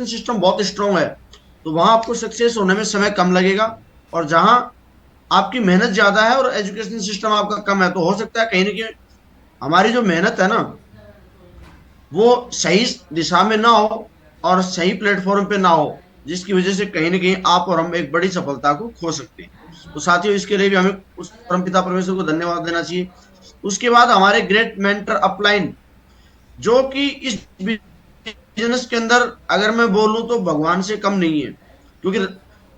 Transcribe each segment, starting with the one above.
System बहुत strong है, तो वहां आपको सक्सेस होने में समय कम लगेगा। और जहां आपकी मेहनत ज्यादा है और एजुकेशन सिस्टम आपका कम है, तो हो सकता है कहीं ना कहीं हमारी जो मेहनत है ना, वो सही दिशा में ना हो और सही प्लेटफॉर्म पे ना हो, जिसकी वजह से कहीं ना कहीं आप और हम एक बड़ी सफलता को खो सकते हैं। तो साथियों, इसके लिए भी हमें उस परमपिता परमेश्वर को धन्यवाद देना चाहिए। उसके बाद हमारे ग्रेट मेंटर अपलाइन, जो कि इस बिजनेस के अंदर अगर मैं बोलूं तो भगवान से कम नहीं है। क्योंकि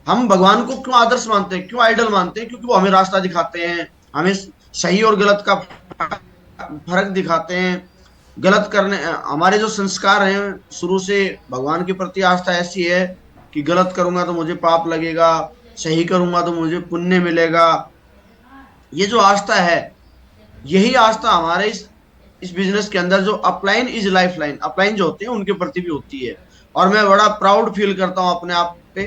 हम भगवान को क्यों आदर्श मानते हैं, क्यों आइडल मानते हैं? क्योंकि वो हमें रास्ता दिखाते हैं, हमें सही और गलत का फर्क दिखाते हैं। गलत करने, हमारे जो संस्कार हैं शुरू से, भगवान के प्रति आस्था ऐसी है कि गलत करूंगा तो मुझे पाप लगेगा, सही करूंगा तो मुझे पुण्य मिलेगा। ये जो आस्था है, यही आस्था हमारे इस बिजनेस के अंदर जो upline is life line, upline जो होते हैं उनके प्रति भी होती है। और मैं बड़ा प्राउड फील करता हूं अपने आप पे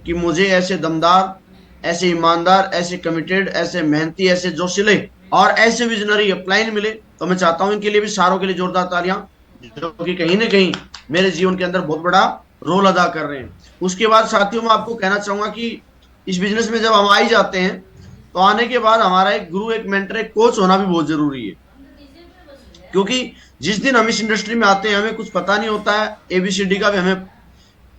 कि मुझे ऐसे दमदार, ऐसे ईमानदार, ऐसे कमिटेड, ऐसे मेहनती, ऐसे जोशीले और ऐसे विजनरी अपलाइन मिले। तो मैं चाहता हूं इनके लिए भी, सारों के लिए जोरदार तालियां, जो कि कहीं ना कहीं मेरे जीवन के अंदर बहुत बड़ा रोल अदा कर रहे हैं। उसके बाद साथियों, मैं आपको कहना चाहूंगा कि इस बिजनेस में जब हम आ ही जाते हैं, तो आने के बाद हमारा एक गुरु, एक मेंटर, एक कोच होना भी बहुत जरूरी है। क्योंकि जिस दिन हम इस इंडस्ट्री में आते हैं, हमें कुछ पता नहीं होता है, एबीसीडी का भी हमें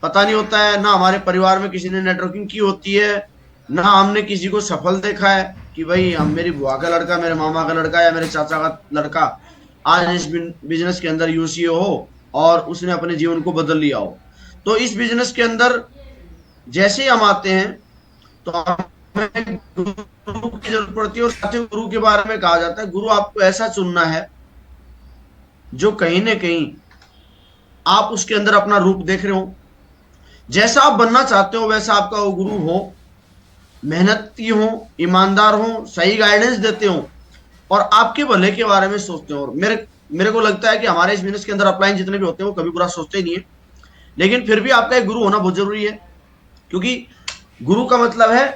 पता नहीं होता है, ना हमारे परिवार में किसी ने नेटवर्किंग की होती है, ना हमने किसी को सफल देखा है कि भाई हम, मेरी बुआ का लड़का, मेरे मामा का लड़का या मेरे चाचा का लड़का आज इस बिजनेस के अंदर यूसीओ हो और उसने अपने जीवन को बदल लिया हो। तो इस बिजनेस के अंदर जैसे ही हम आते हैं, तो हमें गुरु की जरूरत पड़ती है। और साथियों, गुरु के बारे में कहा जाता है, गुरु आपको ऐसा चुनना है जो कहीं ना कहीं आप उसके अंदर अपना रूप देख रहे हो, जैसा आप बनना चाहते हो वैसा आपका वो गुरु हो, मेहनती हो, ईमानदार हो, सही गाइडेंस देते हो और आपके भले के बारे में सोचते हो। और मेरे मेरे को लगता है कि हमारे इस बिजनेस के अंदर अपलाइन जितने भी होते हैं वो कभी बुरा सोचते ही नहीं है। लेकिन फिर भी आपका एक गुरु होना बहुत जरूरी है, क्योंकि गुरु का मतलब है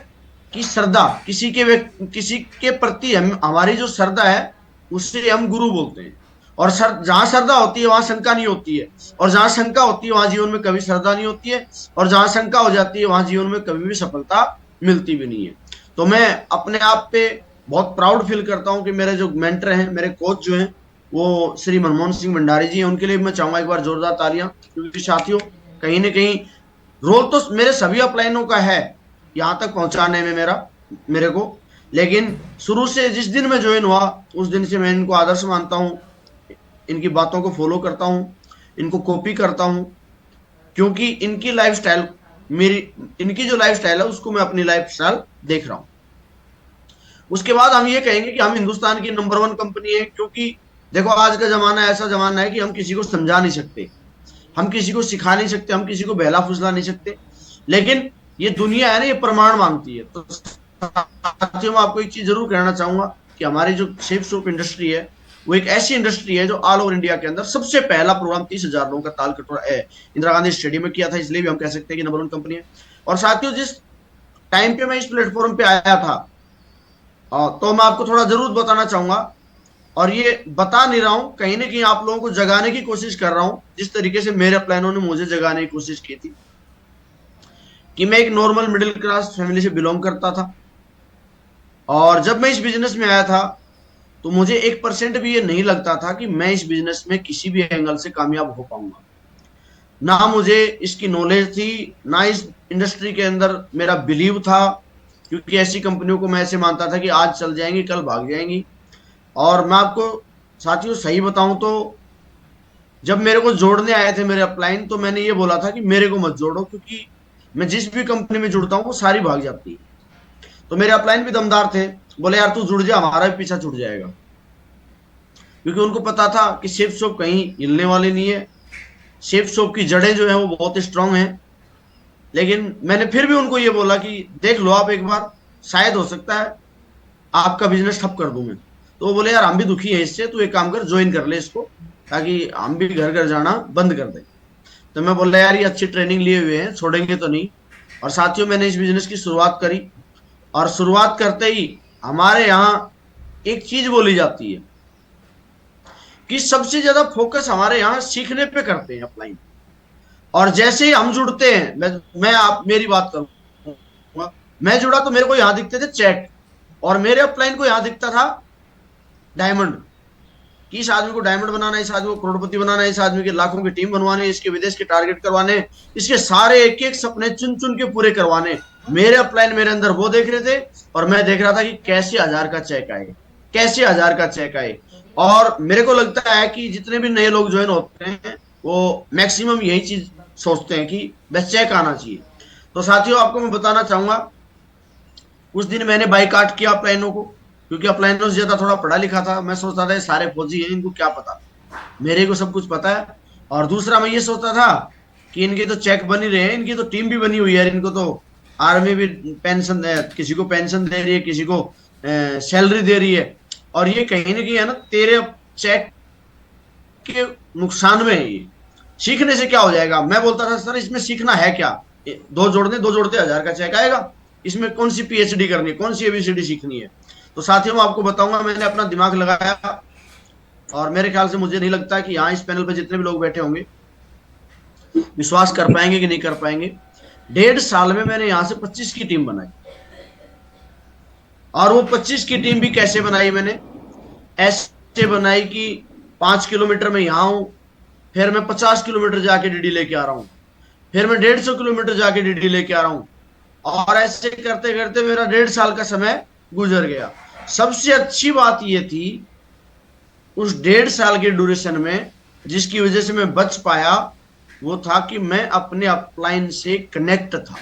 कि श्रद्धा, किसी के प्रति हम, हमारी जो श्रद्धा है उससे हम गुरु बोलते हैं। और जहां श्रद्धा होती है वहां शंका नहीं होती है, और जहां शंका होती है वहां जीवन में कभी श्रद्धा नहीं होती है, और जहां शंका हो जाती है वहां जीवन में कभी भी सफलता मिलती भी नहीं है। तो मैं अपने आप पे बहुत प्राउड फील करता हूं कि मेरे जो मेंटर हैं, मेरे कोच जो हैं, वो श्री मनमोहन सिंह भंडारी जी हैं। उनके लिए मैं चाहूंगा एक बार जोरदार तालियां। क्योंकि साथियों, कहीं ना कहीं रोल तो मेरे सभी अपलाइनों का है यहां तक पहुंचाने में, मेरे को। लेकिन शुरू से जिस दिन मैं ज्वाइन हुआ, उस दिन से मैं इनको आदर्श मानता हूं, इनकी बातों को फॉलो करता हूं, इनको कॉपी करता हूं। क्योंकि इनकी लाइफस्टाइल, मेरी इनकी जो लाइफस्टाइल है उसको मैं अपनी लाइफस्टाइल देख रहा हूं। उसके बाद हम ये कहेंगे कि हम हिंदुस्तान की नंबर 1 कंपनी है। क्योंकि देखो, आज का जमाना ऐसा जमाना है कि हम किसी को समझा नहीं सकते, हम किसी को सिखा नहीं सकते, हम किसी को बहला फुसला नहीं सकते। लेकिन ये दुनिया है ना, ये प्रमाण मांगती है। तो साथियों, मैं आपको एक चीज जरूर कहना चाहूंगा कि हमारी जो शेफ शॉप इंडस्ट्री है, वो एक ऐसी इंडस्ट्री है जो ऑल ओवर इंडिया के अंदर सबसे पहला प्रोग्राम 30,000 लोगों का ताल कटोरा इंदिरा गांधी स्टेडियम में किया था। इसलिए भी हम कह सकते हैं कि नंबर 1 कंपनी है। और साथियों, जिस टाइम पे मैं इस प्लेटफॉर्म पे आया था, तो मैं आपको थोड़ा जरूर बताना चाहूंगा। और ये बता नहीं रहा हूं, कहीं ना कहीं आप लोगों को जगाने की कोशिश कर रहा हूं, जिस तरीके से मेरे प्लानों ने मुझे जगाने की कोशिश की थी। कि मैं एक नॉर्मल मिडिल क्लास फैमिली से बिलोंग करता था, और जब मैं इस बिजनेस में आया था तो मुझे 1% भी ये नहीं लगता था कि मैं इस बिजनेस में किसी भी एंगल से कामयाब हो पाऊंगा। ना मुझे इसकी नॉलेज थी, ना इस इंडस्ट्री के अंदर मेरा बिलीव था। क्योंकि ऐसी कंपनियों को मैं ऐसे मानता था कि आज चल जाएंगी, कल भाग जाएंगी। और मैं आपको साथियों सही बताऊं तो, जब मेरे को जोड़ने आए थे मेरे अपलाइन, तो मैंने ये बोला था कि मेरे को मत जोड़ो, क्योंकि मैं जिस भी कंपनी में जुड़ता हूँ वो सारी भाग जाती है। तो मेरे अपलाइन भी दमदार थे, बोले यार तू जुड़ जा, हमारा भी पीछा छूट जाएगा। क्योंकि उनको पता था कि शेफ शॉप कहीं हिलने वाली नहीं है, शेफ शॉप की जड़ें जो है वो बहुत स्ट्रांग हैं। लेकिन मैंने फिर भी उनको ये बोला कि देख लो आप एक बार, शायद हो सकता है आपका बिजनेस ठप कर दूं मैं। तो वो बोले यार हम भी दुखी है इससे, तू एक काम कर, ज्वाइन कर ले इसको, ताकि हम भी घर घर जाना बंद कर दें। तो मैं बोला यार ये अच्छी ट्रेनिंग लिए हुए हैं, छोड़ेंगे तो नहीं। और साथियों, मैंने इस बिजनेस की शुरुआत करी, और शुरुआत करते ही हमारे यहाँ एक चीज बोली जाती है कि सबसे ज्यादा फोकस हमारे यहाँ सीखने पे करते हैं अपलाइन। और जैसे ही हम जुड़ते हैं, मैं आप मेरी बात करूंगा, मैं जुड़ा तो मेरे को यहां दिखते थे चेक, और मेरे अपलाइन को यहां दिखता था डायमंड। कि इस आदमी को डायमंड बनाना है, इस आदमी को करोड़पति बनाना है, इस आदमी के लाखों की टीम बनवाने, इसके विदेश के टारगेट करवाने, इसके सारे एक एक सपने चुन चुन के पूरे करवाने। मेरे अपलाइन मेरे अंदर वो देख रहे थे, और मैं देख रहा था कि कैसे 1000 का चेक आए, कैसे 1000 का चेक आए। और मेरे को लगता है कि जितने भी नए लोग ज्वाइन होते हैं वो मैक्सिमम यही चीज सोचते हैं कि बस चेक आना चाहिए। तो साथियों, आपको मैं बताना चाहूंगा, उस दिन मैंने बाइकाट किया अपलाइनों को, क्योंकि अपलाइनों से ज्यादा थोड़ा पढ़ा लिखा था। मैं सोचता था ये सारे फौजी हैं, इनको क्या पता, मेरे को सब कुछ पता है। और दूसरा मैं ये सोचता था कि इनके तो चेक बन ही रहे हैं, इनकी तो टीम भी बनी हुई है, इनको तो आर्मी भी पेंशन, किसी को पेंशन दे रही है, किसी को सैलरी दे रही है, और ये कहीं ना कहीं है ना तेरे चेक के नुकसान में है। ये सीखने से क्या हो जाएगा? मैं बोलता था सर इसमें सीखना है क्या, दो जोड़ते 1000 का चेक आएगा, इसमें कौन सी पीएचडी करनी है, कौन सी एबीसीडी सीखनी है? तो साथियों, मैं आपको बताऊंगा, मैंने अपना दिमाग लगाया, और मेरे ख्याल से मुझे नहीं लगता कि यहाँ इस पैनल पे जितने भी लोग बैठे होंगे विश्वास कर पाएंगे कि नहीं कर पाएंगे। 1.5 साल में मैंने यहां से 25 की टीम बनाई। और वो 25 की टीम भी कैसे बनाई मैंने? ऐसे बनाई कि 5 किलोमीटर में यहां हूं, फिर मैं 50 किलोमीटर जाके डीडी लेके आ रहा हूं, फिर मैं 150 किलोमीटर जाके डीडी लेके आ रहा हूं, और ऐसे करते करते मेरा 1.5 साल का समय गुजर गया। सबसे अच्छी बात यह थी उस 1.5 साल के ड्यूरेशन में, जिसकी वजह से मैं बच पाया, वो था कि मैं अपने अपलाइन से कनेक्ट था।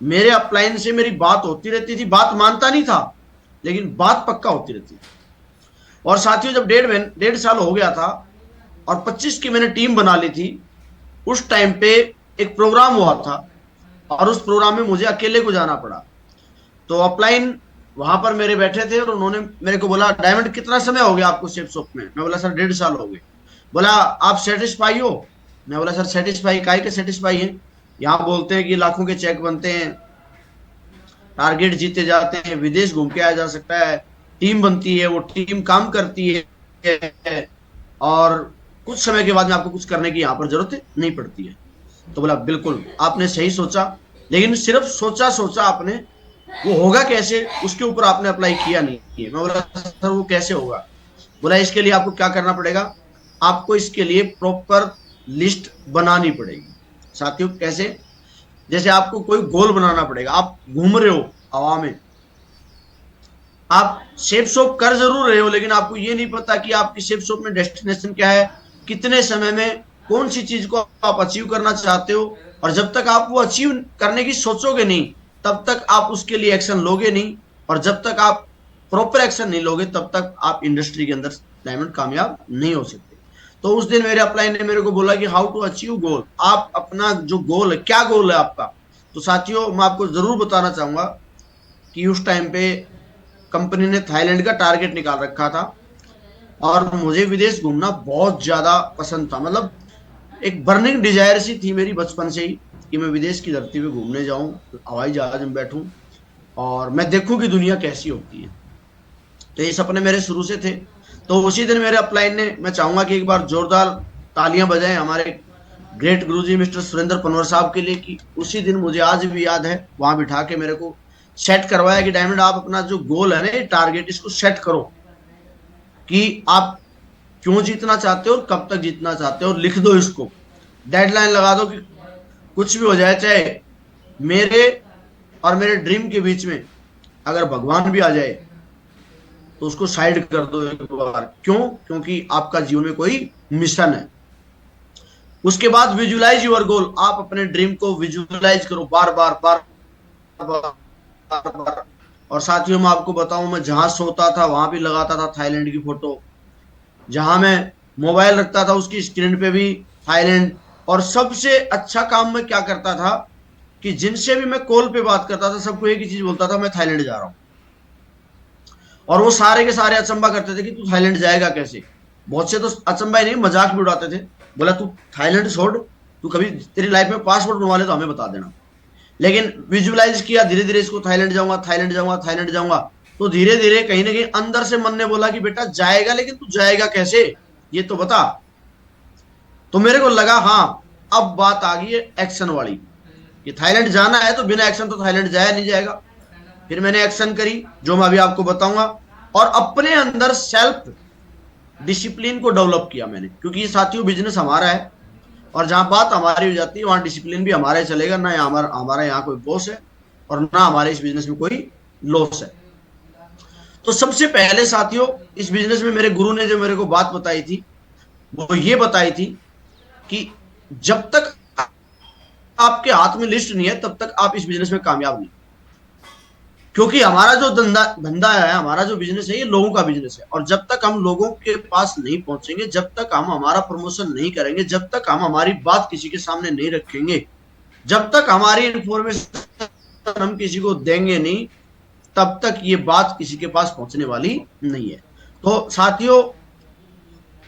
मेरे अपलाइन से मेरी बात होती रहती थी, बात मानता नहीं था लेकिन बात पक्का होती रहती थी। और साथियों, जब 1.5 साल हो गया था और 25 की मैंने टीम बना ली थी, उस टाइम पे एक प्रोग्राम हुआ था, और उस प्रोग्राम में मुझे अकेले को जाना पड़ा। तो अपलाइन वहां पर मेरे बैठे थे, और उन्होंने मेरे को बोला, डायमंड कितना समय हो गया आपको शेप शॉप में? मैं बोला सर 1.5 साल हो गए। बोला आप सेटिस्फाई हो? मैं बोला सर सेटिस्फाई, काहे के सेटिस्फाई है? यहाँ बोलते हैं कि लाखों के चेक बनते हैं, टारगेट जीते जाते हैं, विदेश घूम के आया जा सकता है, टीम बनती है, वो टीम काम करती है, और कुछ समय के बाद में आपको कुछ करने की यहाँ पर जरूरत नहीं पड़ती है। तो बोला बिल्कुल आपने सही सोचा, लेकिन सिर्फ सोचा सोचा आपने, वो होगा कैसे उसके ऊपर आपने अप्लाई किया नहीं है। मैं बोला सर वो कैसे होगा? बोला इसके लिए आपको क्या करना पड़ेगा, आपको इसके लिए प्रॉपर लिस्ट बनानी पड़ेगी। साथियों कैसे? जैसे आपको कोई गोल बनाना पड़ेगा, आप घूम रहे हो हवा में, आप शेप शॉप कर जरूर रहे हो, लेकिन आपको ये नहीं पता कि आपकी शेप शॉप में डेस्टिनेशन क्या है, कितने समय में कौन सी चीज को आप अचीव करना चाहते हो। और जब तक आप वो अचीव करने की सोचोगे नहीं, तब तक आप उसके लिए एक्शन लोगे नहीं, और जब तक आप प्रॉपर एक्शन नहीं लोगे, तब तक आप इंडस्ट्री के अंदर डायमंड कामयाब नहीं हो सकते। तो उस दिन मेरे अपलाइन ने मेरे को बोला कि हाउ टू अचीव गोल, आप अपना जो गोल है, क्या गोल है आपका? तो साथियों, मैं आपको जरूर बताना चाहूंगा कि उस टाइम पे कंपनी ने थाईलैंड का टारगेट निकाल रखा था, और मुझे विदेश घूमना बहुत ज्यादा पसंद था। मतलब एक बर्निंग डिजायर सी थी मेरी बचपन से ही, कि मैं विदेश की धरती पे घूमने जाऊं, हवाई जहाज में बैठूं, और मैं देखूं कि दुनिया कैसी होती है। तो ये सपने मेरे शुरू से थे। तो उसी दिन मेरे अपलाइन ने, मैं चाहूंगा कि एक बार जोरदार तालियां बजाएं हमारे ग्रेट गुरुजी मिस्टर सुरेंद्र पनवर साहब के लिए, कि उसी दिन मुझे आज भी याद है, वहां बिठा के मेरे को सेट करवाया कि डायमंड आप अपना जो गोल है ना, टारगेट, इसको सेट करो कि आप क्यों जीतना चाहते हो और कब तक जीतना चाहते हो, और लिख दो इसको, डेडलाइन लगा दो कि कुछ भी हो जाए, चाहे मेरे और मेरे ड्रीम के बीच में अगर भगवान भी आ जाए तो उसको साइड कर दो एक बार। क्यों? क्योंकि आपका जीवन में कोई मिशन है। उसके बाद विजुलाइज योर गोल, आप अपने ड्रीम को विजुलाइज करो बार बार बार बार बार। और साथियों, मैं आपको बताऊं, मैं जहां सोता था वहां भी लगाता था थाईलैंड की फोटो, जहां मैं मोबाइल रखता था उसकी स्क्रीन पे भी थाईलैंड। और सबसे अच्छा काम मैं क्या करता था कि जिनसे भी मैं कॉल पे बात करता था, सबको एक ही चीज बोलता था, मैं थाईलैंड जा रहा हूं। और वो सारे के सारे अचंबा करते थे कि तू थाईलैंड जाएगा कैसे? बहुत से तो अचंबा ही नहीं, मजाक भी उड़ाते थे। बोला तू थाईलैंड छोड़, तू कभी तेरी लाइफ में पासपोर्ट बनवा ले तो हमें बता देना। लेकिन विजुअलाइज किया धीरे धीरे इसको, थाईलैंड जाऊंगा, थाईलैंड जाऊंगा, थाईलैंड जाऊंगा। तो धीरे धीरे कहीं ना कहीं अंदर से मन ने बोला कि बेटा जाएगा, लेकिन तू जाएगा कैसे, ये तो बता। तो मेरे को लगा हाँ, अब बात आ गई है एक्शन वाली, कि थाईलैंड जाना है तो बिना एक्शन तो थाईलैंड जाया नहीं जाएगा। फिर मैंने एक्शन करी, जो मैं अभी आपको बताऊंगा, और अपने अंदर सेल्फ डिसिप्लिन को डेवलप किया मैंने, क्योंकि ये साथियों बिजनेस हमारा है, और जहां बात हमारी हो जाती है वहां डिसिप्लिन भी हमारा ही चलेगा। ना हमारा हमारा यहाँ कोई बॉस है, और ना हमारे इस बिजनेस में कोई लॉस है। तो सबसे पहले साथियों, इस बिजनेस में मेरे गुरु ने जो मेरे को बात बताई थी, वो ये बताई थी कि जब तक आपके हाथ में लिस्ट नहीं है तब तक आप इस बिजनेस में कामयाब नहीं। क्योंकि हमारा जो धंधा धंधा है, हमारा जो बिजनेस है, ये लोगों का बिजनेस है, और जब तक हम लोगों के पास नहीं पहुंचेंगे, जब तक हम हमारा प्रमोशन नहीं करेंगे, जब तक हम हमारी बात किसी के सामने नहीं रखेंगे, जब तक हमारी इंफॉर्मेशन हम किसी को देंगे नहीं, तब तक ये बात किसी के पास पहुंचने वाली नहीं है। तो साथियों,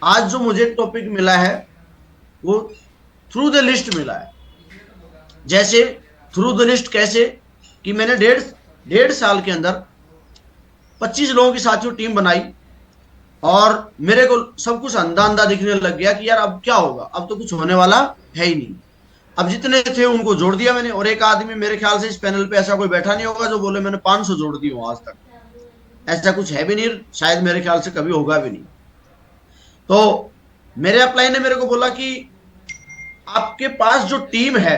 आज जो मुझे टॉपिक मिला है वो थ्रू द लिस्ट मिला है। जैसे थ्रू द लिस्ट कैसे, कि मैंने डेढ़ साल के अंदर 25 लोगों की साथियों टीम बनाई, और मेरे को सब कुछ अंधा अंधा दिखने लग गया कि यार अब क्या होगा, अब तो कुछ होने वाला है ही नहीं। अब जितने थे उनको जोड़ दिया मैंने, और एक आदमी मेरे ख्याल से इस पैनल पे ऐसा कोई बैठा नहीं होगा जो बोले मैंने 500 जोड़ दी हूं आज तक। ऐसा कुछ है भी नहीं, शायद मेरे ख्याल से कभी होगा भी नहीं। तो मेरे अपलाइन ने मेरे को बोला कि आपके पास जो टीम है,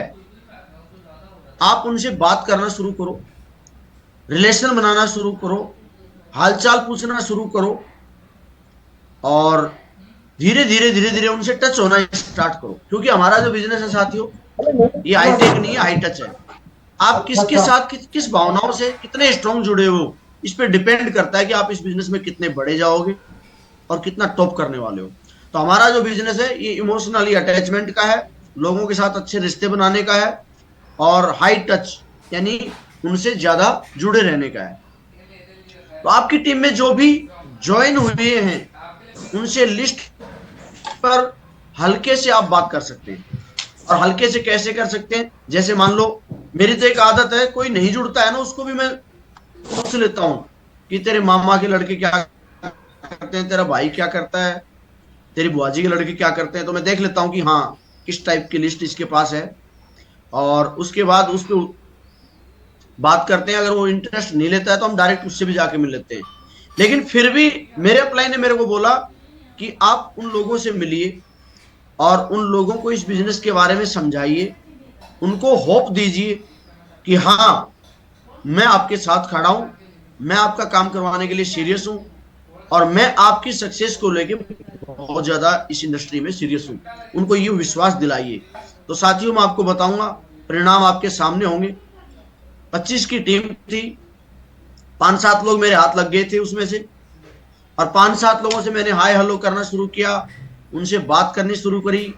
आप उनसे बात करना शुरू करो, रिलेशन बनाना शुरू करो, हालचाल पूछना शुरू करो, और धीरे धीरे उनसे टच होना स्टार्ट करो। क्योंकि हमारा जो बिजनेस है साथियों, ये हाईटेक नहीं है, हाई टच है। आप किसके साथ किस भावनाओं से कितने स्ट्रॉन्ग जुड़े हो, इस पर डिपेंड करता है कि आप इस बिजनेस में कितने बड़े जाओगे और कितना टॉप करने वाले हो। तो हमारा जो बिजनेस है ये इमोशनली अटैचमेंट का है, लोगों के साथ अच्छे रिश्ते बनाने का है, और हाई टच यानी उनसे ज्यादा जुड़े रहने का है। तो आपकी टीम में जो भी ज्वाइन हुए हैं, उनसे लिस्ट पर हल्के से आप बात कर सकते हैं। और हल्के से कैसे कर सकते हैं, जैसे मान लो मेरी तो एक आदत है, कोई नहीं जुड़ता है ना, उसको भी मैं पूछ लेता हूं कि तेरे मामा के लड़के क्या करते हैं, तेरा भाई क्या करता है, तेरी बुआजी के लड़के क्या करते हैं। तो मैं देख लेता हूं कि हाँ किस टाइप की लिस्ट इसके पास है, और उसके बाद उस पर बात करते हैं। अगर वो इंटरेस्ट नहीं लेता है तो हम डायरेक्ट उससे भी जाके मिल लेते हैं। लेकिन फिर भी मेरे अपलाइन ने मेरे को बोला कि आप उन लोगों से मिलिए, और उन लोगों को इस बिजनेस के बारे में समझाइए, उनको होप दीजिए कि हाँ मैं आपके साथ खड़ा हूं, मैं आपका काम करवाने के लिए सीरियस हूं, और मैं आपकी सक्सेस को लेके बहुत ज्यादा इस इंडस्ट्री में सीरियस हूं। उनको ये विश्वास दिलाइए। तो साथियों, मैं आपको बताऊंगा, परिणाम आपके सामने होंगे। 25 की टीम थी, 5-7 लोग मेरे हाथ लग गए थे उसमें से, और 5-7 लोगों से मैंने हाय हेलो करना शुरू किया, उनसे बात करनी शुरू करी,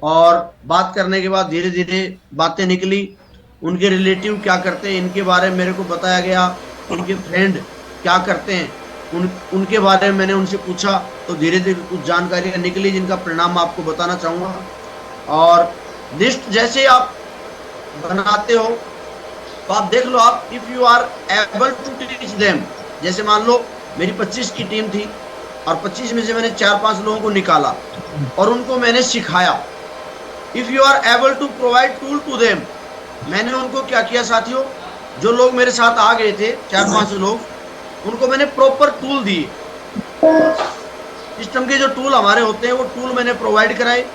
और बात करने के बाद धीरे धीरे बातें निकली। उनके रिलेटिव क्या करते हैं इनके बारे में मेरे को बताया गया, उनके फ्रेंड क्या करते हैं उनके बारे में मैंने उनसे पूछा। तो धीरे धीरे कुछ जानकारियां निकली जिनका परिणाम मैं आपको बताना चाहूंगा। और लिस्ट जैसे आप बनाते हो तो आप देख लो, आप if you are able to teach them, जैसे मान लो मेरी 25 की टीम थी, और 25 में से मैंने 4-5 लोगों को निकाला और उनको मैंने सिखाया। If you are able to provide tool to them, मैंने उनको क्या किया साथियों, जो लोग मेरे साथ आ गए थे 4-5 लोग, उनको मैंने प्रॉपर टूल दिए। सिस्टम के जो टूल हमारे होते हैं वो टूल मैंने प्रोवाइड कराए।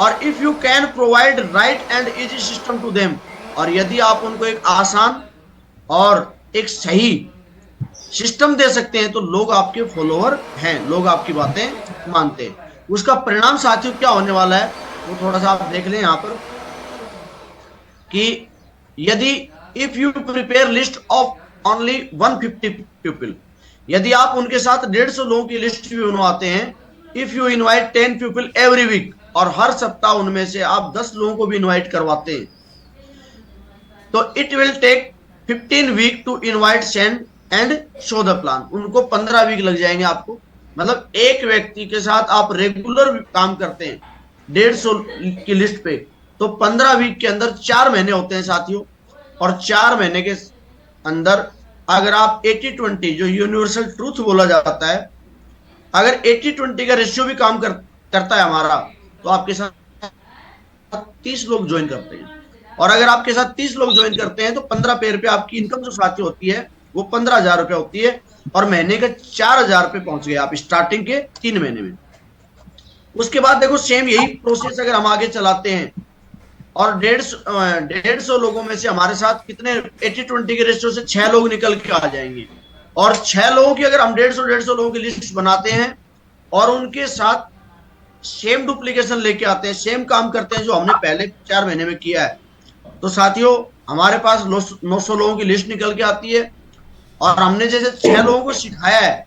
और if you can provide right and easy system to them, और यदि आप उनको एक आसान और एक सही सिस्टम दे सकते हैं तो लोग आपके फॉलोअर हैं, लोग आपकी बातें मानते हैं। उसका परिणाम साथियों क्या होने वाला है वो थोड़ा सा आप देख लें यहाँ पर, कि यदि if you prepare list of only 150 people, यदि आप उनके साथ 150 लोगों की लिस्ट भी बनवाते हैं, if you invite 10 people every week, और हर सप्ताह उनमें से आप 10 लोगों को भी इनवाइट करवाते हैं, तो it will take 15 week to invite send and show the plan. उनको 15 वीक लग जाएंगे आपको, मतलब एक व्यक्ति के साथ आप रेगुलर काम करते हैं 150 की लिस्ट पे, तो 15 वीक के अंदर 4 महीने होते हैं साथियों। और 4 महीने के अंदर अगर आप 80-20 जो यूनिवर्सल ट्रूथ बोला जाता है, अगर 80-20 का रेशियो भी काम करता है हमारा, तो आपके साथ 30 लोग ज्वाइन करते हैं, और अगर आपके साथ 30 लोग ज्वाइन करते हैं तो 15 पेयर पे आपकी इनकम जो साथी होती है वो 15,000 रुपये होती है, और महीने का 4,000 रुपये पहुंच गए आप स्टार्टिंग के 3 महीने में। उसके बाद देखो सेम यही प्रोसेस अगर हम आगे चलाते हैं, और 150 लोगों में से हमारे साथ कितने 80-20 के रेशियो से 6 लोग निकल के आ जाएंगे, और 6 लोगों की अगर हम 150 लोगों की लिस्ट बनाते हैं और उनके साथ सेम डुप्लीकेशन लेके आते हैं, सेम काम करते हैं जो हमने पहले 4 महीने में किया है, तो साथियों हमारे पास 900 लोगों की लिस्ट निकल के आती है। और हमने जैसे 6 लोगों को सिखाया है,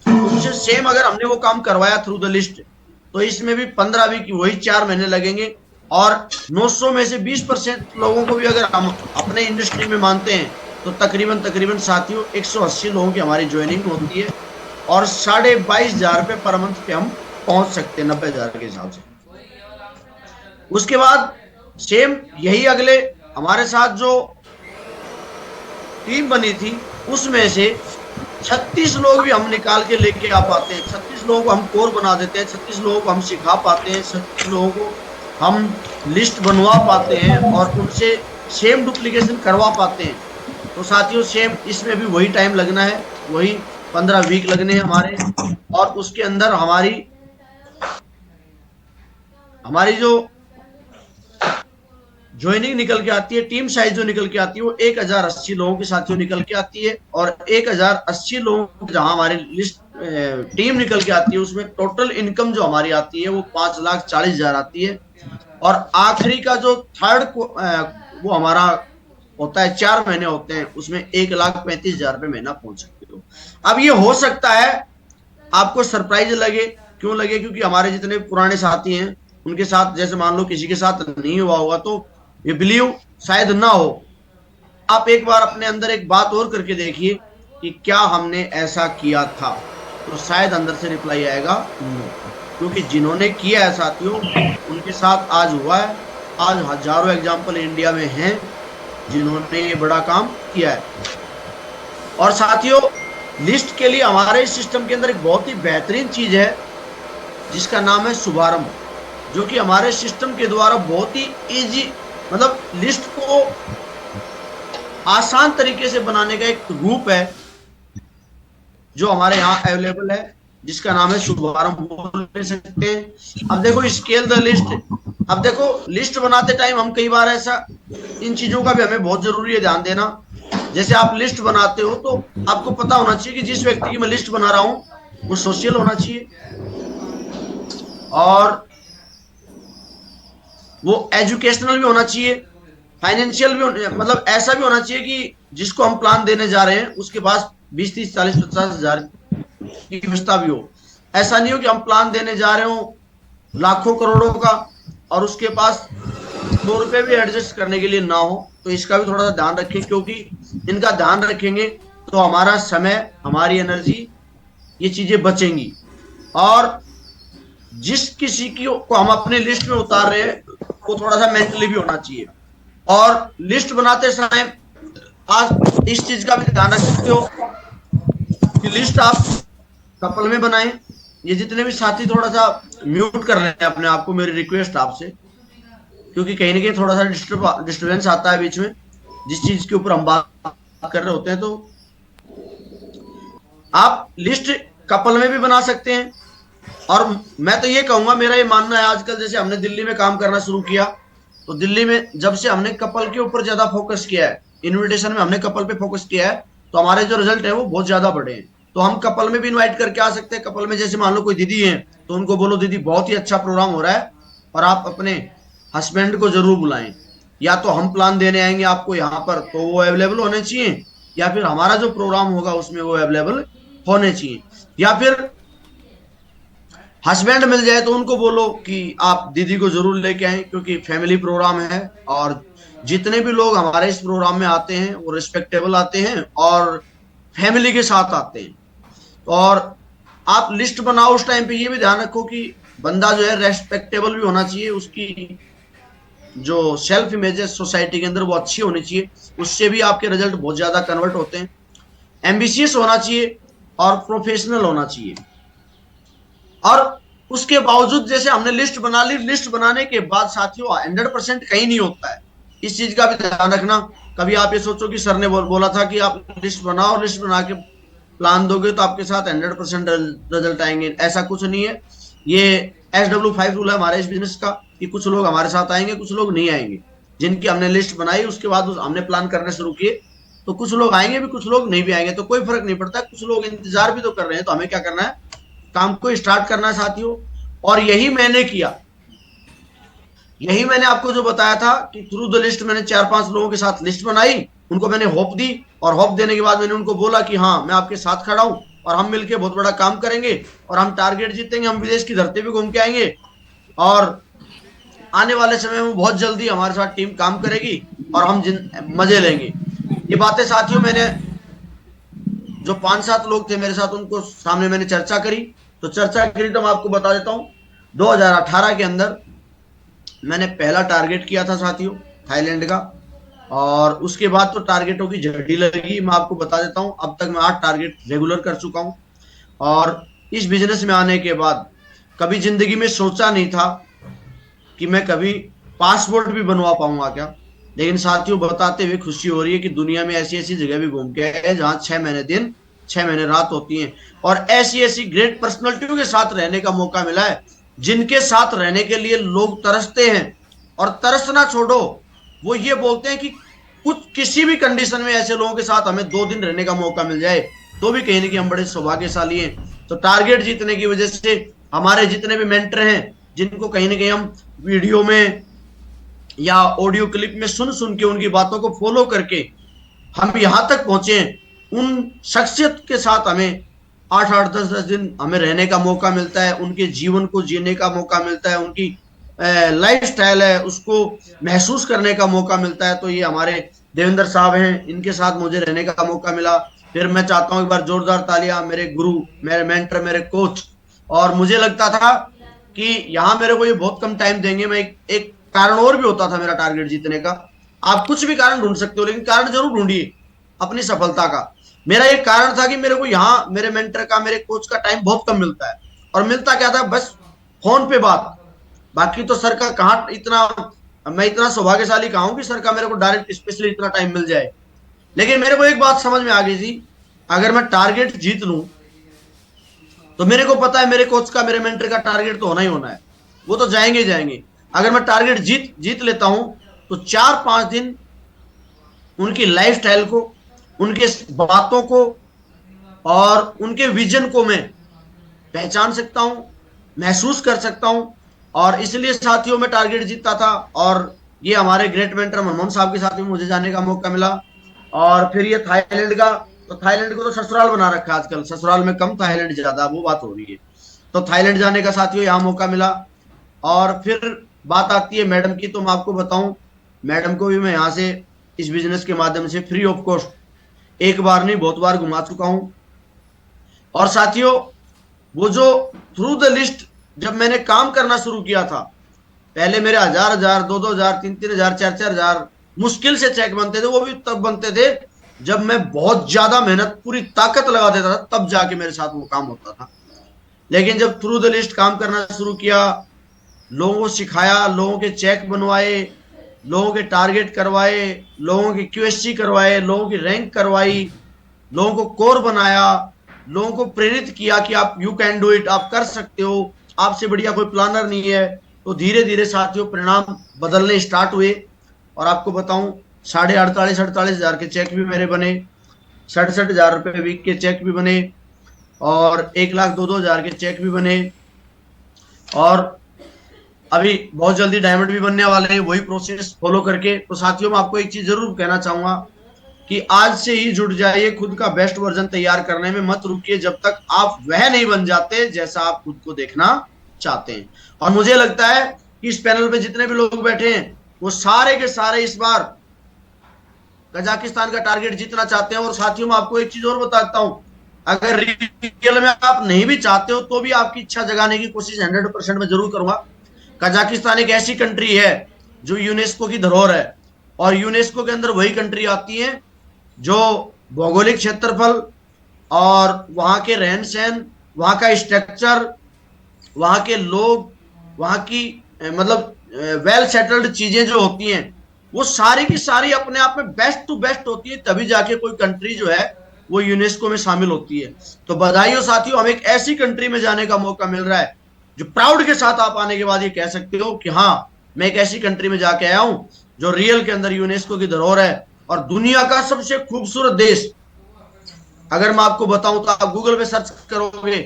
उनसे सेम अगर हमने वो काम करवाया थ्रू द लिस्ट, तो इसमें भी 15 वीक वही 4 महीने लगेंगे। और 900 में से 20% लोगों को भी अगर हम अपने इंडस्ट्री में मानते हैं तो तकरीबन तकरीबन साथियों 180 लोगों की हमारी ज्वाइनिंग होती है, और 22,500 रुपये पर मंथ पे हम पहुंच सकते हैं 90,000 के हिसाब से। उसके बाद सेम यही अगले हमारे साथ जो टीम बनी थी उसमें से 36 लोग भी हम निकाल के लेके आ पाते हैं, 36 लोगों को हम कोर बना देते हैं, 36 लोगों को हम सिखा पाते हैं, 36 लोगों को हम लिस्ट बनवा पाते हैं और उनसे सेम डुप्लीकेशन करवा पाते हैं। तो साथियों सेम इसमें भी वही टाइम लगना है, वही 15 वीक लगने हैं हमारे, और उसके अंदर हमारी जो ज्वाइनिंग निकल के आती है, टीम साइज जो निकल के आती है वो 1080 लोगों के साथियों निकल के आती है, और 1080 लोगों जहां हमारी लिस्ट टीम निकल के आती है उसमें टोटल इनकम जो हमारी आती है वो 5,40,000 आती है। और आखिरी का जो थर्ड वो हमारा होता है 4 महीने होते हैं, उसमें 1,35,000 रुपये महीना पहुंच सकते हो। अब ये हो सकता है आपको सरप्राइज लगे, क्यों लगे, क्योंकि हमारे जितने पुराने साथी हैं उनके साथ जैसे मान लो किसी के साथ नहीं हुआ होगा तो ये बिलीव शायद ना हो। आप एक बार अपने अंदर एक बात और करके देखिए कि क्या हमने ऐसा किया था, तो शायद अंदर से रिप्लाई आएगा नो, क्योंकि जिन्होंने किया है साथियों उनके साथ आज हुआ है। आज हजारों एग्जाम्पल इंडिया में हैं जिन्होंने ये बड़ा काम किया है। और साथियों लिस्ट के लिए हमारे सिस्टम के अंदर एक बहुत ही बेहतरीन चीज है जिसका नाम है शुभारंभ, जो कि हमारे सिस्टम के द्वारा बहुत ही इजी, मतलब लिस्ट को आसान तरीके से बनाने का एक रूप है जो हमारे यहाँ अवेलेबल है, जिसका नाम है शुभारंभ बोल सकते हैं। अब देखो स्केल द लिस्ट, अब देखो लिस्ट बनाते टाइम हम कई बार ऐसा, इन चीजों का भी हमें बहुत जरूरी है ध्यान देना। जैसे आप लिस्ट बनाते हो तो आपको पता होना चाहिए कि जिस व्यक्ति की मैं लिस्ट बना रहा हूं वो सोशल होना चाहिए, और वो एजुकेशनल भी होना चाहिए, फाइनेंशियल भी मतलब ऐसा भी होना चाहिए कि जिसको हम प्लान देने जा रहे हैं उसके पास 20, 30, 40, 50,000 की व्यवस्था भी हो। ऐसा नहीं हो कि हम प्लान देने जा रहे हो लाखों करोड़ों का और उसके पास 2 रुपए भी एडजस्ट करने के लिए ना हो। तो इसका भी थोड़ा सा ध्यान रखें, क्योंकि इनका ध्यान रखेंगे तो हमारा समय, हमारी एनर्जी, ये चीजें बचेंगी। और जिस किसी की को हम अपने लिस्ट में उतार रहे हैं वो थोड़ा सा मेंटली भी होना चाहिए। और लिस्ट बनाते समय आज इस चीज का भी ध्यान रख सकते हो कि लिस्ट आप कपल में बनाएं। ये जितने भी साथी थोड़ा सा म्यूट कर रहे हैं अपने आप को, मेरी रिक्वेस्ट आपसे, क्योंकि कहीं ना कहीं थोड़ा सा डिस्टर्बेंस आता है बीच में जिस चीज के ऊपर हम बात कर रहे होते हैं। तो आप लिस्ट कपल में भी बना सकते हैं। और मैं तो ये कहूंगा, मेरा ये मानना है, आजकल जैसे हमने दिल्ली में काम करना शुरू किया तो दिल्ली में जब से हमने कपल के ऊपर ज्यादा फोकस किया है, इनविटेशन में हमने कपल पे फोकस किया है, तो हमारे जो रिजल्ट है वो बहुत ज्यादा बढ़े हैं। तो हम कपल में भी इनवाइट करके आ सकते हैं। कपल में जैसे मान लो कोई दीदी है तो उनको बोलो दीदी बहुत ही अच्छा प्रोग्राम हो रहा है और आप अपने हस्बैंड को जरूर बुलाएं, या तो हम प्लान देने आएंगे आपको यहाँ पर तो वो अवेलेबल होने चाहिए, या फिर हमारा जो प्रोग्राम होगा उसमें वो अवेलेबल होने चाहिए। या फिर हस्बैंड मिल जाए तो उनको बोलो कि आप दीदी को जरूर लेके आए, क्योंकि फैमिली प्रोग्राम है और जितने भी लोग हमारे इस प्रोग्राम में आते हैं वो रिस्पेक्टेबल आते हैं और फैमिली के साथ आते हैं। और आप लिस्ट बनाओ उस टाइम पे ये भी ध्यान रखो कि बंदा जो है रेस्पेक्टेबल भी होना चाहिए, उसकी जो सेल्फ इमेज है सोसाइटी के अंदर वो अच्छी होनी चाहिए, उससे भी आपके रिजल्ट बहुत ज्यादा कन्वर्ट होते हैं। एम्बिशियस होना चाहिए और प्रोफेशनल होना चाहिए। और उसके बावजूद जैसे हमने लिस्ट बना ली, लिस्ट बनाने के बाद साथियों 100% कहीं नहीं होता है, इस चीज का भी ध्यान रखना। कभी आप ये सोचो कि सर ने बोला था कि आप लिस्ट बनाओ, लिस्ट बना के प्लान दोगे तो आपके साथ 100% रिजल्ट आएंगे, ऐसा कुछ नहीं है। ये SW5 रूल है हमारे इस बिजनेस का कि कुछ लोग हमारे साथ आएंगे, कुछ लोग नहीं आएंगे। जिनकी हमने लिस्ट बनाई उसके बाद हमने प्लान करने शुरू किए, तो कुछ लोग आएंगे भी, कुछ लोग नहीं भी आएंगे, तो कोई फर्क नहीं पड़ता। कुछ लोग इंतजार भी तो कर रहे हैं, तो हमें क्या करना है, काम को स्टार्ट करना है साथियों। और यही मैंने किया, यही मैंने आपको जो बताया था कि थ्रू द लिस्ट मैंने 4-5 लोगों के साथ लिस्ट बनाई, उनको मैंने होप दी, और होप देने के बाद मैंने उनको बोला कि हाँ मैं आपके साथ खड़ा हूं और हम मिलकर बहुत बड़ा काम करेंगे और हम टारगेट जीतेंगे, हम विदेश की धरती भी घूम के आएंगे, और आने वाले समय में बहुत जल्दी हमारे साथ टीम काम करेगी और हम मजे लेंगे। ये बातें साथियों मैंने, जो 5-7 लोग थे मेरे साथ, उनको सामने मैंने चर्चा करी। तो चर्चा करी तो मैं आपको बता देता हूं, 2018 के अंदर मैंने पहला टारगेट किया था साथियों, थाईलैंड का। और उसके बाद तो टारगेटों की झड़ी लगी, मैं आपको बता देता हूं अब तक मैं 8 टारगेट रेगुलर कर चुका हूं। और इस बिजनेस में आने के बाद कभी जिंदगी में सोचा नहीं था कि मैं कभी पासपोर्ट भी बनवा पाऊंगा क्या। लेकिन साथियों बताते हुए खुशी हो रही है कि दुनिया में ऐसी ऐसी जगह भी घूम के आए जहां 6 महीने दिन 6 महीने रात होती हैं, और ऐसी ऐसी ग्रेट पर्सनैलिटियों के साथ रहने का मौका मिला है जिनके साथ रहने के लिए लोग तरसते हैं। और तरसना छोड़ो, वो ये बोलते हैं कि कुछ किसी भी कंडीशन में ऐसे लोगों के साथ हमें 2 दिन रहने का मौका मिल जाए तो भी कहीं ना कहीं हम बड़े सौभाग्यशाली हैं। तो टारगेट जीतने की वजह से हमारे जितने भी मेंटर हैं, जिनको कहीं ना कहीं हम वीडियो में या ऑडियो क्लिप में सुन सुन के उनकी बातों को फॉलो करके हम यहां तक पहुंचे, उन शख्सियत के साथ हमें 8-8 10-10 दिन हमें रहने का मौका मिलता है, उनके जीवन को जीने का मौका मिलता है, उनकी लाइफ स्टाइल है उसको महसूस करने का मौका मिलता है। तो ये हमारे देवेंद्र साहब हैं, इनके साथ मुझे रहने का मौका मिला। फिर मैं चाहता हूं एक बार जोरदार तालियां मेरे गुरु, मेरे मेंटर, मेरे कोच। और मुझे लगता था कि यहाँ मेरे को ये बहुत कम टाइम देंगे, मैं एक कारण और भी होता था मेरा टारगेट जीतने का। आप कुछ भी कारण ढूंढ सकते हो, लेकिन कारण जरूर ढूंढिए अपनी सफलता का। मेरा एक कारण था कि मेरे को यहाँ मेरे मेंटर का, मेरे कोच का टाइम बहुत कम मिलता है, और मिलता क्या था, बस फोन पे बात। बाकी तो सर का कहाँ इतना, मैं इतना सौभाग्यशाली कहा हूं कि सर का मेरे को डायरेक्ट स्पेशली इतना टाइम मिल जाए। लेकिन मेरे को एक बात समझ में आ गई थी, अगर मैं टारगेट जीत लूं तो मेरे को पता है मेरे कोच का, मेरे मेंटर का टारगेट तो होना ही होना है, वो तो जाएंगे ही जाएंगे। अगर मैं टारगेट जीत लेता हूं तो 4-5 दिन उनकी लाइफ स्टाइल को, उनके बातों को और उनके विजन को मैं पहचान सकता हूं, महसूस कर सकता हूं। और इसलिए साथियों में टारगेट जीतता था। और ये हमारे ग्रेट मेंटर मनमोहन साहब के साथ भी मुझे जाने का मौका मिला। और फिर ये थाईलैंड का, तो थाईलैंड को तो ससुराल बना रखा है आजकल, ससुराल में कम थाईलैंड ज्यादा, वो बात हो रही है। तो थाईलैंड जाने का साथियों यहाँ मौका मिला। और फिर बात आती है मैडम की, तो मैं आपको बताऊं मैडम को भी मैं यहाँ से इस बिजनेस के माध्यम से फ्री ऑफ कॉस्ट एक बार नहीं बहुत बार घुमा चुका हूं। और साथियों वो जो थ्रू द लिस्ट जब मैंने काम करना शुरू किया था, पहले मेरे 1000-1000, 2000, 3000, 4000 मुश्किल से चेक बनते थे, वो भी तब बनते थे जब मैं बहुत ज्यादा मेहनत पूरी ताकत लगा देता था, तब जाके मेरे साथ वो काम होता था। लेकिन जब थ्रू द लिस्ट काम करना शुरू किया, लोगों को सिखाया, लोगों के चेक बनवाए, लोगों के टारगेट करवाए, लोगों की QSC करवाए, लोगों की रैंक करवाई, लोगों को कोर बनाया, लोगों को प्रेरित किया कि आप यू कैन डू इट, आप कर सकते हो, आपसे बढ़िया कोई प्लानर नहीं है। तो धीरे धीरे साथियों परिणाम बदलने स्टार्ट हुए। और आपको बताऊं 48,500 के चेक भी मेरे बने, 67,000 रुपये वीक के चेक भी बने, और 1,02,2,000 के चेक भी बने। और अभी बहुत जल्दी डायमंड भी बनने वाले हैं वही प्रोसेस फॉलो करके। तो साथियों मैं आपको एक चीज जरूर कहना चाहूंगा कि आज से ही जुट जाइए, खुद का बेस्ट वर्जन तैयार करने में मत रुकिए जब तक आप वह नहीं बन जाते जैसा आप खुद को देखना चाहते हैं। और मुझे लगता है कि इस पैनल पे जितने भी लोग बैठे हैं वो सारे के सारे इस बार कजाकिस्तान का टारगेट जीतना चाहते हैं। और साथियों मैं आपको एक चीज और बताता हूं, अगर रियल में आप नहीं भी चाहते हो तो भी आपकी इच्छा जगाने की कोशिश 100% में जरूर करूंगा। कजाकिस्तान एक ऐसी कंट्री है जो यूनेस्को की धरोहर है, और यूनेस्को के अंदर वही कंट्री आती है जो भौगोलिक क्षेत्रफल और वहां के रहन सहन, वहां का स्ट्रक्चर, वहां के लोग, वहां की मतलब वेल सेटल्ड चीजें जो होती हैं, वो सारी की सारी अपने आप में बेस्ट टू बेस्ट होती है, तभी जाके कोई कंट्री जो है वो यूनेस्को में शामिल होती है। तो बधाई हो साथियों, हमें एक ऐसी कंट्री में जाने का मौका मिल रहा है जो प्राउड के साथ आप आने के बाद ये कह सकते हो कि हाँ, मैं एक ऐसी कंट्री में जाके आया हूं जो रियल के अंदर यूनेस्को की धरोहर है। और दुनिया का सबसे खूबसूरत देश, अगर मैं आपको बताऊं तो आप गूगल पे सर्च करोगे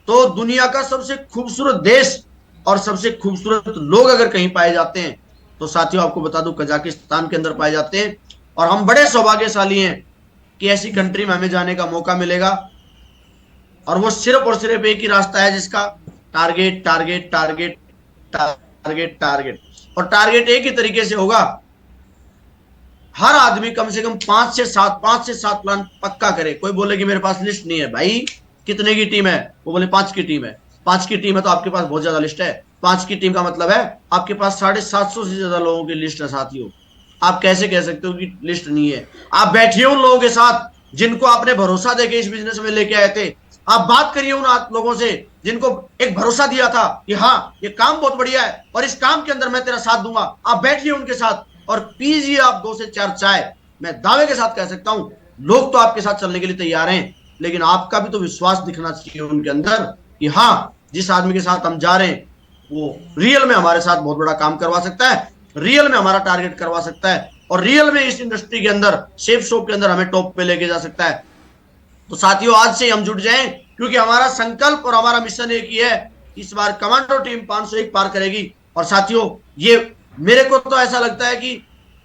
तो दुनिया का सबसे खूबसूरत देश और सबसे खूबसूरत लोग अगर कहीं पाए जाते हैं तो साथियों आपको बता दूं कजाकिस्तान के अंदर पाए जाते हैं। और हम बड़े सौभाग्यशाली हैं कि ऐसी कंट्री में हमें जाने का मौका मिलेगा। और वो सिर्फ और सिर्फ एक ही रास्ता है जिसका, target target target target target. और टारगेट एक ही तरीके से होगा, हर आदमी कम से कम 5 से 7 प्लान पक्का करे। कोई बोले कि मेरे पास लिस्ट नहीं है, भाई कितने की टीम है, वो बोले 5 की टीम है। 5 की टीम है तो आपके पास बहुत ज्यादा लिस्ट है। 5 की टीम का मतलब है आपके पास 750 से ज्यादा लोगों की लिस्ट है साथियों। आप कैसे कह सकते हो कि लिस्ट नहीं है? आप बैठिए उन लोगों के साथ जिनको आपने भरोसा देके इस बिजनेस में लेके आए थे। आप बात करिए उन लोगों से जिनको एक भरोसा दिया था कि हाँ ये काम बहुत बढ़िया है और इस काम के अंदर मैं तेरा साथ दूंगा। आप बैठिए उनके साथ और पीजिए आप 2 से 4 चाय। मैं दावे के साथ कह सकता हूं लोग तो आपके साथ चलने के लिए तैयार हैं, लेकिन आपका भी तो विश्वास दिखना चाहिए उनके अंदर कि हाँ, जिस आदमी के साथ हम जा रहे हैं वो रियल में हमारे साथ बहुत बड़ा काम करवा सकता है, रियल में हमारा टारगेट करवा सकता है और रियल में इस इंडस्ट्री के अंदर, सेफ शॉप के अंदर हमें टॉप पे लेके जा सकता है। तो साथियों आज से हम जुट जाएं, क्योंकि हमारा संकल्प और हमारा मिशन एक ही है, इस बार कमांडो टीम 501 पार करेगी। और साथियों ये मेरे को तो ऐसा लगता है कि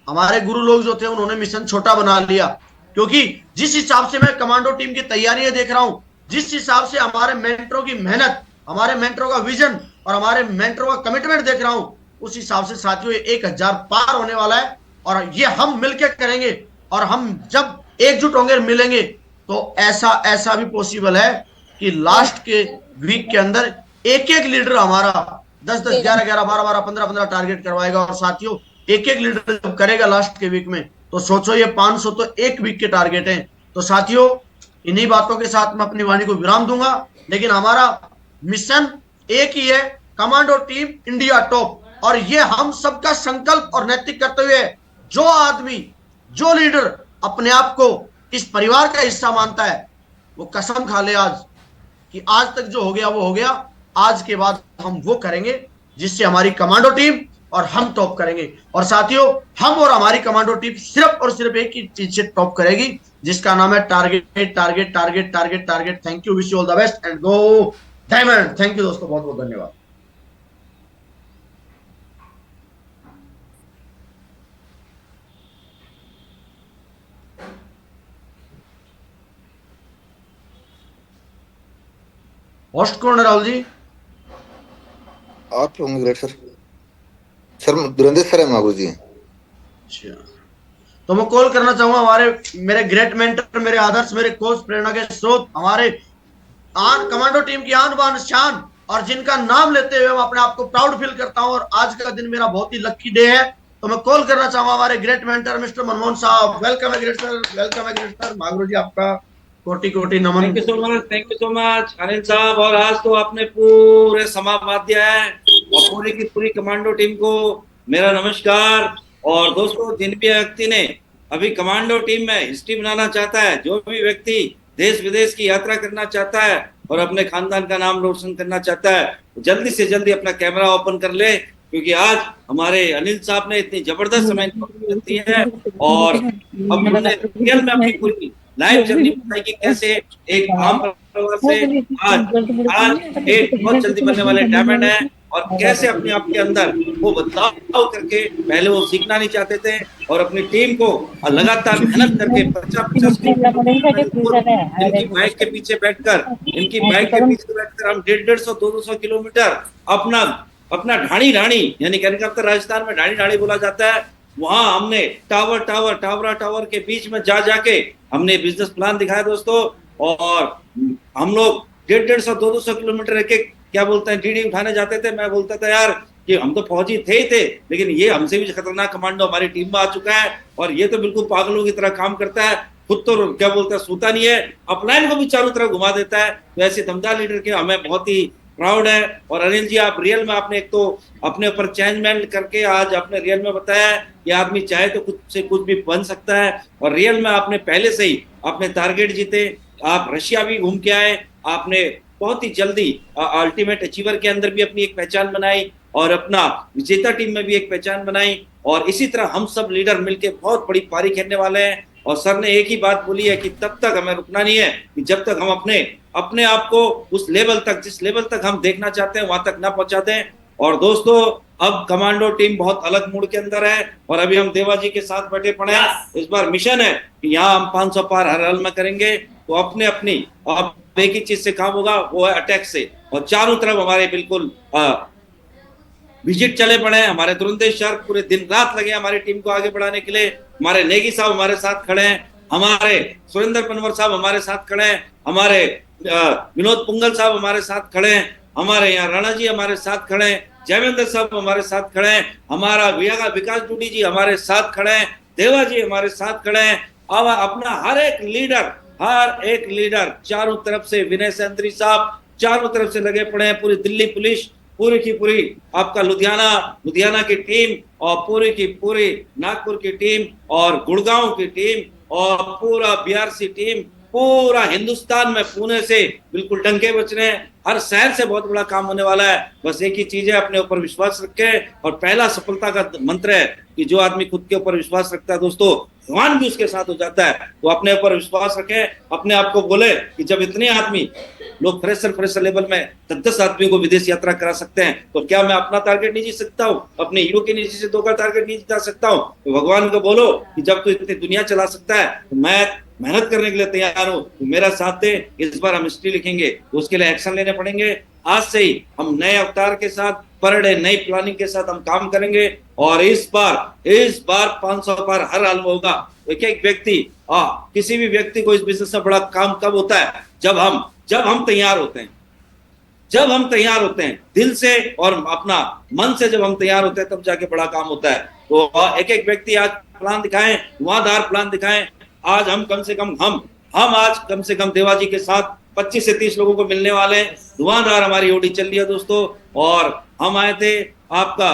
हमारे गुरु लोग जो थे उन्होंने मिशन छोटा बना लिया, क्योंकि जिस हिसाब से मैं कमांडो टीम की तैयारियां देख रहा हूं, जिस हिसाब से हमारे मेंटरों की मेहनत, हमारे मेंटरों का विजन और हमारे मेंटरों का कमिटमेंट देख रहा हूं, उस हिसाब से साथियों 1000 पार होने वाला है। और ये हम मिलकर करेंगे और हम जब एकजुट होंगे मिलेंगे तो ऐसा ऐसा भी पॉसिबल है कि लास्ट के वीक के अंदर एक एक लीडर हमारा 10-10, 11-11, 12-12, 15-15 टारगेट करवाएगा। और साथियों एक एक लीडर जब करेगा लास्ट के वीक में तो सोचो ये 500 तो एक वीक के टारगेट हैं। तो साथियों इन्हीं बातों के साथ मैं अपनी वाणी को विराम दूंगा, लेकिन हमारा मिशन एक ही है, कमांडो टीम इंडिया टॉप। और ये हम सबका संकल्प और नैतिक कर्तव्य है। जो आदमी, जो लीडर अपने आप को इस परिवार का हिस्सा मानता है वो कसम खा ले आज कि आज तक जो हो गया वो हो गया, आज के बाद हम वो करेंगे जिससे हमारी कमांडो टीम और हम टॉप करेंगे। और साथियों हम और हमारी कमांडो टीम सिर्फ और सिर्फ एक ही चीज से टॉप करेगी जिसका नाम है target target target target target. Thank you, wish you all the best and go diamond. Thank you दोस्तों, बहुत बहुत धन्यवाद। होस्ट कौन है राहुल जी? आप होंगे ग्रेट सर। सर दुरंदेव सर है मागू जी। अच्छा, तो मैं कॉल करना चाहूंगा हमारे, मेरे ग्रेट मेंटर, मेरे आदर्श, मेरे कोच, प्रेरणा के स्रोत, हमारे कमांडो टीम की आन बान शान, और जिनका नाम लेते हुए मैं अपने आप को प्राउड फील करता हूं और आज का दिन मेरा बहुत ही लकी डे है। तो मैं कॉल करना चाहूंगा हमारे ग्रेट मेंटर मिस्टर मनमोहन साहब। वेलकम है ग्रेट सर, वेलकम है ग्रेट सर। मागरू जी आपका कोटि कोटि नमन। Thank you so much, thank you so much Anil साहब। और आज तो आपने पूरे समा बांध दिया है और पूरी की पूरी कमांडो टीम को मेरा नमस्कार। और दोस्तों जिन भी व्यक्ति ने अभी कमांडो टीम में हिस्ट्री बनाना चाहता है, जो भी व्यक्ति देश विदेश की यात्रा करना चाहता है और अपने खानदान का नाम रोशन करना चाहता है, तो जल्दी से जल्दी अपना कैमरा ओपन कर ले, क्योंकि आज हमारे अनिल साहब ने इतनी जबरदस्त समय दी है और अब हमने रियल में अपनी पूरी लाइव जर्नी बताई कि कैसे एक आम परिवार से आज एक बहुत जल्दी बनने वाले डायमंड है और कैसे अपने आप के अंदर वो बदलाव करके, पहले वो सीखना नहीं चाहते थे और अपनी टीम को लगातार मेहनत करके 50-50 इनकी बाइक के पीछे बैठकर हम 150-200 किलोमीटर अपना ढाणी यानी हेलीकॉप्टर राजस्थान में ढाणी बोला जाता है, वहां हमने टावर के बीच में जाके हमने बिजनेस प्लान दिखाया दोस्तों। और हम लोग 150-200 किलोमीटर एक क्या बोलते हैं डीडी उठाने जाते थे। मैं बोलता था यार कि हम तो फौजी थे ही थे, लेकिन ये हमसे भी खतरनाक कमांडो हमारी टीम में आ चुका है और ये तो बिल्कुल पागलों की तरह काम करता है, खुद तो क्या बोलता है सोता नहीं है, अपलाइन को भी चारों तरफ घुमा देता है। तो ऐसे दमदार लीडर के हमें बहुत ही प्राउड है। और अनिल जी, आप रियल में आपने एक तो अपने ऊपर चेंजमेंट करके आज आपने रियल में बताया कि आदमी चाहे तो कुछ से कुछ भी बन सकता है, और रियल में आपने पहले से ही अपने टारगेट जीते। आप रशिया भी घूम के आए, आपने बहुत ही जल्दी अल्टीमेट अचीवर के अंदर भी अपनी एक पहचान बनाई और अपना विजेता टीम में भी एक पहचान बनाई। और इसी तरह हम सब लीडर मिलकर बहुत बड़ी पारी खेलने वाले हैं। और सर ने एक ही बात बोली है कि तब तक हमें रुकना नहीं है कि जब तक हम अपने अपने आप को उस लेवल तक, जिस लेवल तक हम देखना चाहते हैं, वहां तक ना पहुंचा दें। और दोस्तों, अब कमांडो टीम बहुत अलग मूड के अंदर है और अभी हम देवा जी के साथ बैठे पड़े हैं। इस बार मिशन है कि यहाँ हम 500 पार हर हाल में करेंगे। तो अपने अपनी अब एक ही चीज से काम होगा, वो है अटैक से। और चारों तरफ हमारे बिल्कुल विजिट चले पड़े हैं, हमारे धुरंधर सर पूरे दिन रात लगे हमारी टीम को आगे बढ़ाने के लिए। हमारे नेगी साहब हमारे साथ खड़े हैं, हमारे सुरेंद्र पनवर साहब हमारे साथ खड़े हैं, हमारे विनोद पुंगल साहब हमारे साथ खड़े हैं, हमारे यहाँ राणा जी हमारे साथ खड़े हैं, जयवेंद्र साहब हमारे साथ खड़े हैं, हमारा विकास डूडी जी हमारे साथ खड़े हैं, देवा जी हमारे साथ खड़े हैं। अब अपना हर एक लीडर चारों तरफ से, विनय सेंद्री साहब चारों तरफ से लगे पड़े हैं, पूरी दिल्ली पुलिस, पूरी की पूरी आपका लुधियाना की टीम, और पूरी की पूरी नागपुर की टीम, और गुड़गांव की टीम, और पूरा बीआरसी टीम, पूरा हिंदुस्तान में पुणे से बिल्कुल डंके बज रहे हैं। हर शहर से बहुत बड़ा काम होने वाला है। बस एक ही चीज है, अपने ऊपर विश्वास रखें। और पहला सफलता का मंत्र है कि जो आदमी खुद के ऊपर विश्वास रखता है दोस्तों, भगवान भी उसके साथ हो जाता है। तो अपने ऊपर विश्वास रखें, अपने आप को बोले कि जब इतने आदमी लोग फ्रेशर लेवल में 10 आदमी को विदेश यात्रा करा सकते हैं, तो क्या मैं अपना टारगेट नहीं जीत सकता हूँ? अपने हीरो के नीचे से 2 का टारगेट नहीं जीता सकता हूँ? तो भगवान को बोलो कि जब तू इतनी दुनिया चला सकता है तो मैं मेहनत करने के लिए तैयार हूँ, तो मेरा साथ दे। इस बार हम हिस्ट्री लिखेंगे, तो उसके लिए एक्शन लेने पड़ेंगे। आज से ही हम नए अवतार के साथ, पर डे नई प्लानिंग के साथ हम काम करेंगे। और इस बार 500 पार हर हाल में होगा। एक एक व्यक्ति, किसी भी व्यक्ति को इस बिजनेस से बड़ा काम कब होता है? जब हम तैयार होते हैं, जब हम तैयार होते हैं दिल से और अपना मन से, जब हम तैयार होते हैं तब जाके बड़ा काम होता है। तो एक एक व्यक्ति आज प्लान दिखाएं, धुआंधार प्लान दिखाएं। आज हम कम से कम आज कम से कम देवा जी के साथ 25 से 30 लोगों को मिलने वाले हैं। धुआंधार हमारी ओडी चल रही है दोस्तों। और हम आए थे आपका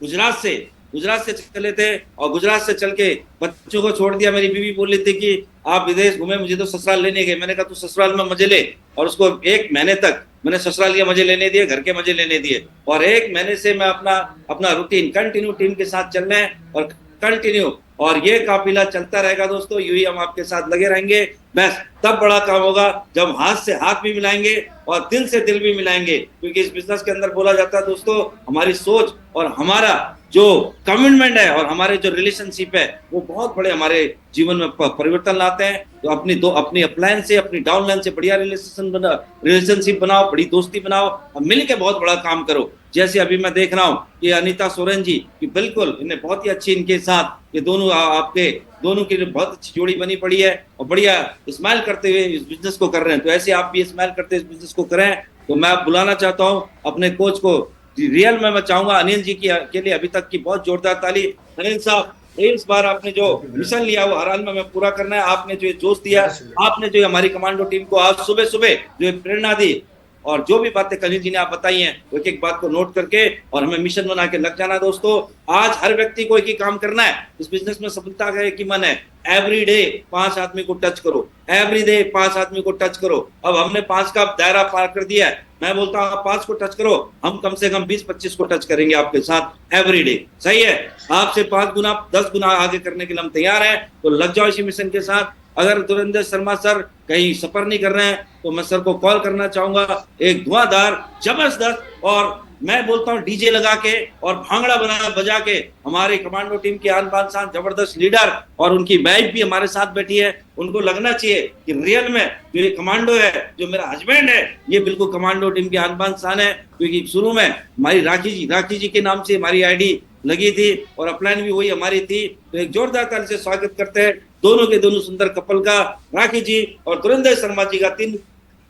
गुजरात से चले थे, और गुजरात से चल के बच्चों को छोड़ दिया। मेरी बीवी बोल रही थी कि आप विदेश घूमे, मुझे तो ससुराल लेने गए। मैंने कहा तू ससुराल में मजे ले। और उसको 1 महीने तक मैंने ससुराल के मजे लेने दिए, घर के मजे लेने दिए। और 1 महीने से मैं अपना रूटीन कंटिन्यू टीम के साथ चलना है, और कंटिन्यू, और ये काफिला चलता रहेगा दोस्तों। यूं ही हम आपके साथ लगे रहेंगे। बस तब बड़ा काम होगा जब हाथ से हाथ भी मिलाएंगे और दिल से दिल भी मिलाएंगे। क्योंकि इस बिजनेस के अंदर बोला जाता है दोस्तों, हमारी सोच और हमारा जो कमिटमेंट है और हमारे जो रिलेशनशिप है, वो बहुत बड़े हमारे जीवन में परिवर्तन लाते हैं। तो अपनी अपलाइन से, अपनी डाउनलाइन से बढ़िया रिलेशनशिप बनाओ, बड़ी दोस्ती बनाओ, और मिलके बहुत बड़ा काम करो। जैसे अभी मैं देख रहा हूँ कि अनीता सोरेन जी की बिल्कुल इन्हें बहुत ही अच्छी, इनके साथ ये दोनों आपके दोनों की बहुत अच्छी जोड़ी बनी पड़ी है, और बढ़िया स्माइल करते हुए इस बिजनेस को कर रहे हैं। तो ऐसे आप भी स्माइल करते इस बिजनेस को करें। तो मैं बुलाना चाहता हूँ अपने कोच को। रियल में मैं चाहूंगा अनिल जी के लिए अभी तक की बहुत जोरदार ताली। अनिल साहब, इस बार आपने जो मिशन लिया वो हर हाल में पूरा करना है। आपने जो जोश दिया, आपने जो हमारी कमांडो टीम को आज सुबह सुबह जो प्रेरणा दी, और जो भी बातें कनिल जी ने आप बताई हैं, वो एक एक बात को नोट करके और हमें मिशन बना के लग जाना दोस्तों। आज हर व्यक्ति को एक ही काम करना है। इस बिजनेस में सफलता का एक ही मन है, एवरी डे 5 आदमी को टच करो, एवरी डे 5 आदमी को टच करो। अब हमने 5 का दायरा पार कर दिया है। मैं बोलता हूँ आप 5 को टच करो, हम कम से कम 20-25 को टच करेंगे आपके साथ एवरी डे। सही है? आपसे 5 गुना 10 गुना आगे करने के लिए हम तैयार हैं। तो लग जाओ इसी मिशन के साथ। अगर धुरंधर शर्मा सर कहीं सफर नहीं कर रहे हैं तो मैं सर को कॉल करना चाहूंगा, एक धुआंधार जबरदस्त, और मैं बोलता हूँ डीजे लगा के और भांगड़ा बजा के हमारे कमांडो टीम के आन बान शान जबरदस्त लीडर और उनकी वाइफ भी हमारे साथ बैठी है। उनको लगना चाहिए कि रियल में जो ये कमांडो है, जो मेरा हस्बैंड है, ये बिल्कुल कमांडो टीम की आन बान शान है। क्योंकि शुरू में हमारी राखी जी के नाम से हमारी आईडी लगी थी और अपलाइन भी वही हमारी थी। तो एक जोरदार ताली से स्वागत करते हैं दोनों के दोनों सुंदर कपल का, राखी जी और धुरंधर शर्मा जी का, 3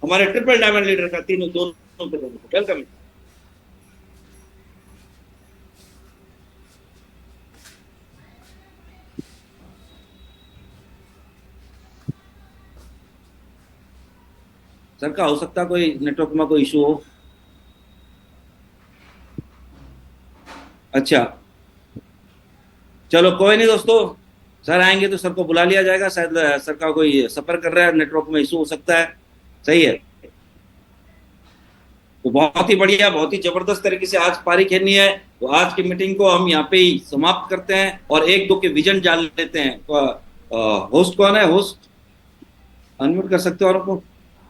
हमारे ट्रिपल डायमंड लीडर का, तीनों दोनों के दोनों वेलकम। सर का हो सकता है कोई नेटवर्क में कोई इशू हो। अच्छा, चलो कोई नहीं दोस्तों, सर आएंगे तो सर को बुला लिया जाएगा। शायद सर का कोई सफर कर रहा है, नेटवर्क में इशू हो सकता है। सही है, तो बहुत ही बढ़िया, बहुत ही जबरदस्त तरीके से आज पारी खेलनी है। तो आज की मीटिंग को हम यहाँ पे ही समाप्त करते हैं और एक दो के विजन जान लेते हैं। तो होस्ट कौन है? होस्ट अनम्यूट कर सकते हो औरों को?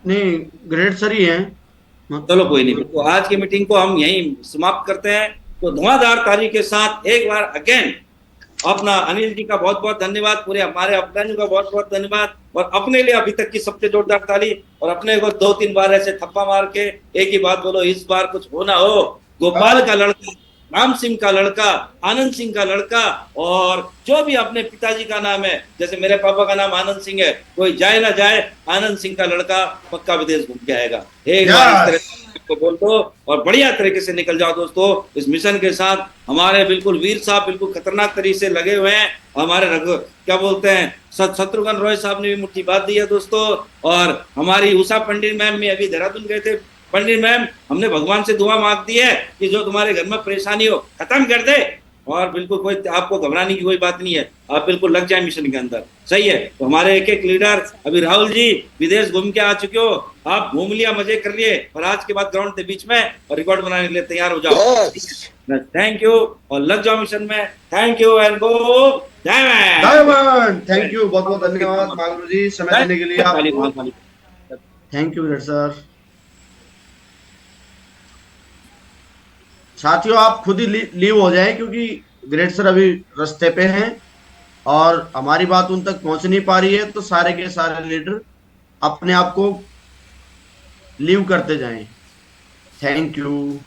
नहीं, ग्रेट सर ही हैं। चलो कोई नहीं, तो आज की मीटिंग को हम यहीं समाप्त करते हैं। तो धुआंधार ताली के साथ एक बार अगेन अपना अनिल जी का बहुत बहुत धन्यवाद, पूरे हमारे अपनानियों का बहुत बहुत धन्यवाद, और अपने लिए अभी तक की सबसे जोरदार ताली, और अपने को 2-3 बार ऐसे थप्पा मार के एक ही बात बोलो, इस बार कुछ हो ना हो। गोपाल का लड़का, राम सिंह का लड़का, आनंद सिंह का लड़का, और जो भी अपने पिताजी का नाम है, जैसे मेरे पापा का नाम आनंद सिंह है, कोई जाए ना जाए, आनंद सिंह का लड़का पक्का विदेश घूम के आएगा। एक बार इस तरह को बोल दो और बढ़िया तरीके से निकल जाओ दोस्तों इस मिशन के साथ। हमारे बिल्कुल वीर साहब बिल्कुल खतरनाक तरीके से लगे हुए हैं। हमारे क्या बोलते हैं, शत्रुघ्न रॉय साहब ने भी मुट्ठी बात दी है दोस्तों। और हमारी उषा पंडित मैम भी अभी देहरादून गए थे। पंडित मैम, हमने भगवान से दुआ मांग दी है कि जो तुम्हारे घर में परेशानी हो खत्म कर दे, और बिल्कुल कोई आपको घबराने की कोई बात नहीं है, आप बिल्कुल लग जाए मिशन के अंदर। सही है, तो हमारे एक एक लीडर, अभी राहुल जी विदेश घूम के आ चुके हो, आप घूम लिया, मजे कर लिए, और आज के बाद ग्राउंड के बीच में और रिकॉर्ड बनाने के लिए तैयार हो जाओ। थैंक यू, और लग जाओ मिशन में। Thank you and go diamond. Thank you, बहुत बहुत धन्यवाद मागरू जी समय देने के लिए आपको। Thank you great sir. साथियों, आप खुद ही लीव हो जाएं क्योंकि ग्रेट सर अभी रास्ते पे हैं और हमारी बात उन तक पहुंच नहीं पा रही है, तो सारे के सारे लीडर अपने आप को लीव करते जाएं। Thank you.